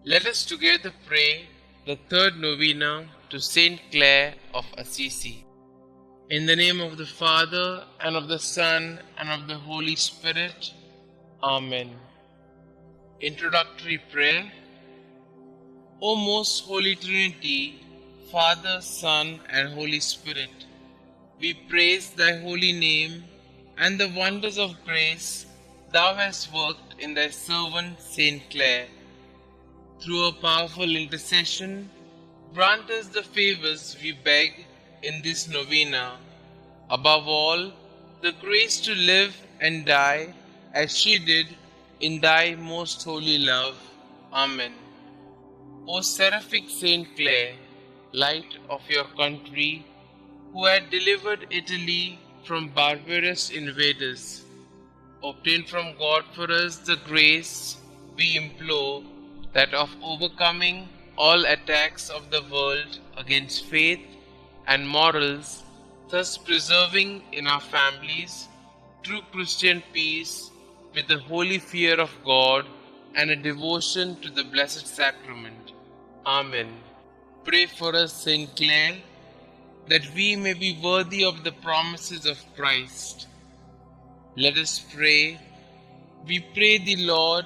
Let us together pray the third novena to St Clare of Assisi. In the name of the Father, and of the Son, and of the Holy Spirit. Amen. Introductory Prayer. O most Holy Trinity, Father, Son, and Holy Spirit, we praise thy holy name and the wonders of grace thou hast worked in thy servant St. Clare. Through a powerful intercession, grant us the favors we beg in this novena. Above all, the grace to live and die as she did in thy most holy love. Amen. O seraphic St. Clare, light of your country, who had delivered Italy from barbarous invaders, obtain from God for us the grace, we implore, that of overcoming all attacks of the world against faith and morals, thus preserving in our families true Christian peace with the holy fear of God and a devotion to the Blessed Sacrament. Amen. Pray for us, St. Clare, that we may be worthy of the promises of Christ. Let us pray. We pray thee, Lord,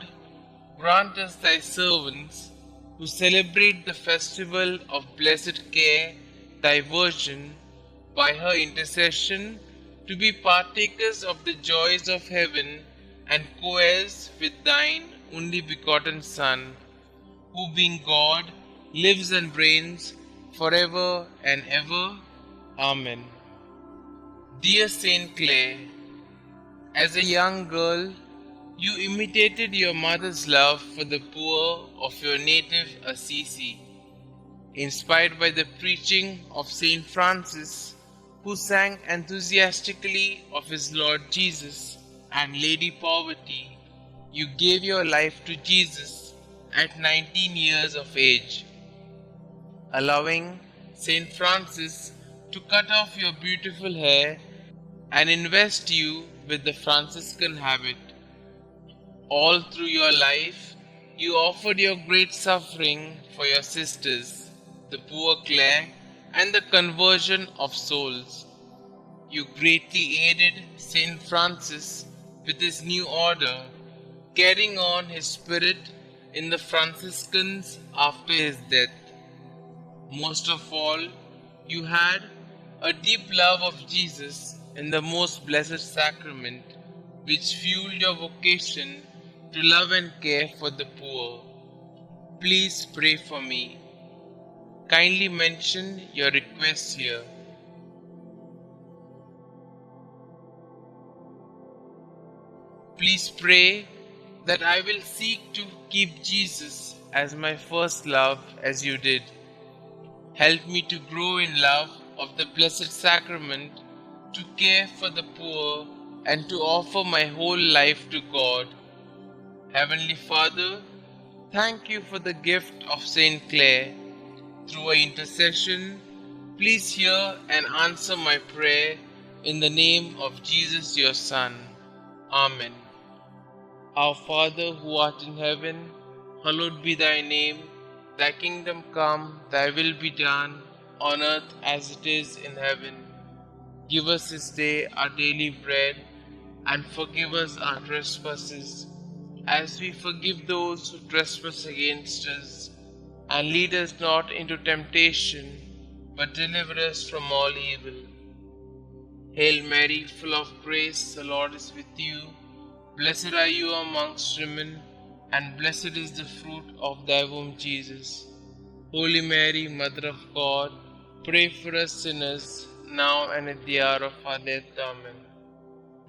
grant us thy servants, who celebrate the festival of blessed Care, thy Virgin, by her intercession, to be partakers of the joys of heaven and co-heirs with thine only begotten Son, who being God, lives and reigns forever and ever. Amen. Dear St. Clare, as a young girl, you imitated your mother's love for the poor of your native Assisi. Inspired by the preaching of St. Francis, who sang enthusiastically of his Lord Jesus and Lady Poverty, you gave your life to Jesus at 19 years of age, allowing St. Francis to cut off your beautiful hair and invest you with the Franciscan habit. All through your life, you offered your great suffering for your sisters, the poor Clare, and the conversion of souls. You greatly aided St. Francis with his new order, carrying on his spirit in the Franciscans after his death. Most of all, you had a deep love of Jesus in the most blessed sacrament, which fueled your vocation to love and care for the poor. Please pray for me. Kindly mention your requests here. Please pray that I will seek to keep Jesus as my first love as you did. Help me to grow in love of the Blessed Sacrament, to care for the poor, and to offer my whole life to God. Heavenly Father, thank you for the gift of St. Clare. Through her intercession, please hear and answer my prayer in the name of Jesus your Son. Amen. Our Father who art in heaven, hallowed be thy name. Thy kingdom come, thy will be done, on earth as it is in heaven. Give us this day our daily bread, and forgive us our trespasses, as we forgive those who trespass against us. And lead us not into temptation, but deliver us from all evil. Hail Mary, full of grace, the Lord is with you. Blessed are you amongst women, and blessed is the fruit of thy womb, Jesus. Holy Mary, Mother of God, pray for us sinners, now and at the hour of our death. Amen.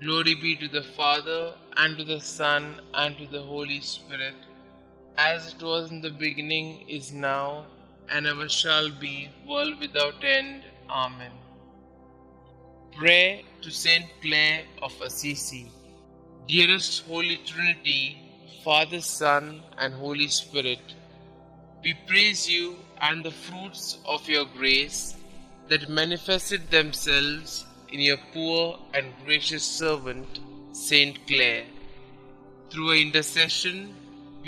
Glory be to the Father, and to the Son, and to the Holy Spirit, as it was in the beginning, is now, and ever shall be, world without end. Amen. Prayer to St. Clare of Assisi. Dearest Holy Trinity, Father, Son, and Holy Spirit, we praise you and the fruits of your grace that manifested themselves in your poor and gracious servant, St. Clare. Through her intercession,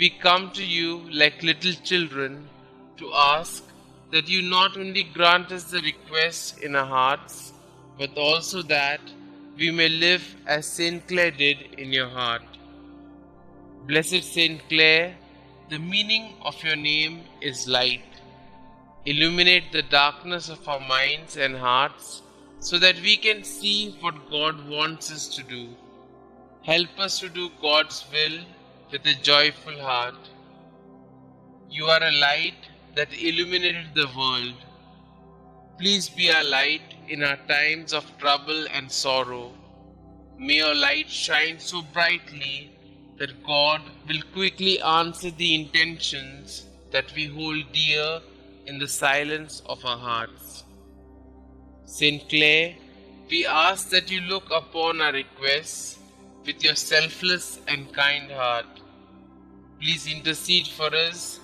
we come to you like little children to ask that you not only grant us the request in our hearts, but also that we may live as St. Clare did in your heart. Blessed St. Clare, the meaning of your name is light. Illuminate the darkness of our minds and hearts so that we can see what God wants us to do. Help us to do God's will with a joyful heart. You are a light that illuminated the world. Please be our light in our times of trouble and sorrow. May your light shine so brightly that God will quickly answer the intentions that we hold dear in the silence of our hearts. St. Clare, we ask that you look upon our requests with your selfless and kind heart. Please intercede for us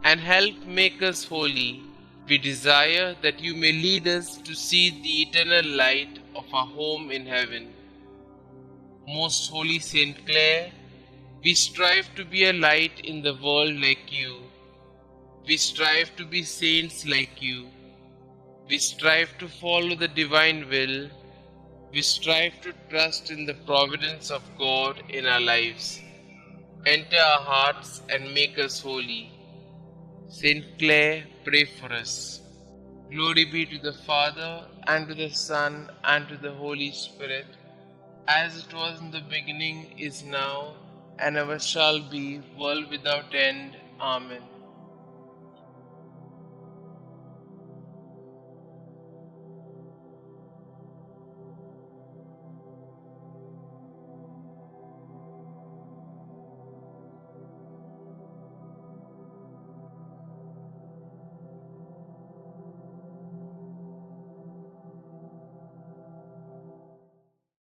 and help make us holy. We desire that you may lead us to see the eternal light of our home in heaven. Most Holy St. Clare, we strive to be a light in the world like you. We strive to be saints like you. We strive to follow the divine will. We strive to trust in the providence of God in our lives. Enter our hearts and make us holy. St. Clare, pray for us. Glory be to the Father, and to the Son, and to the Holy Spirit, as it was in the beginning, is now, and ever shall be, world without end. Amen.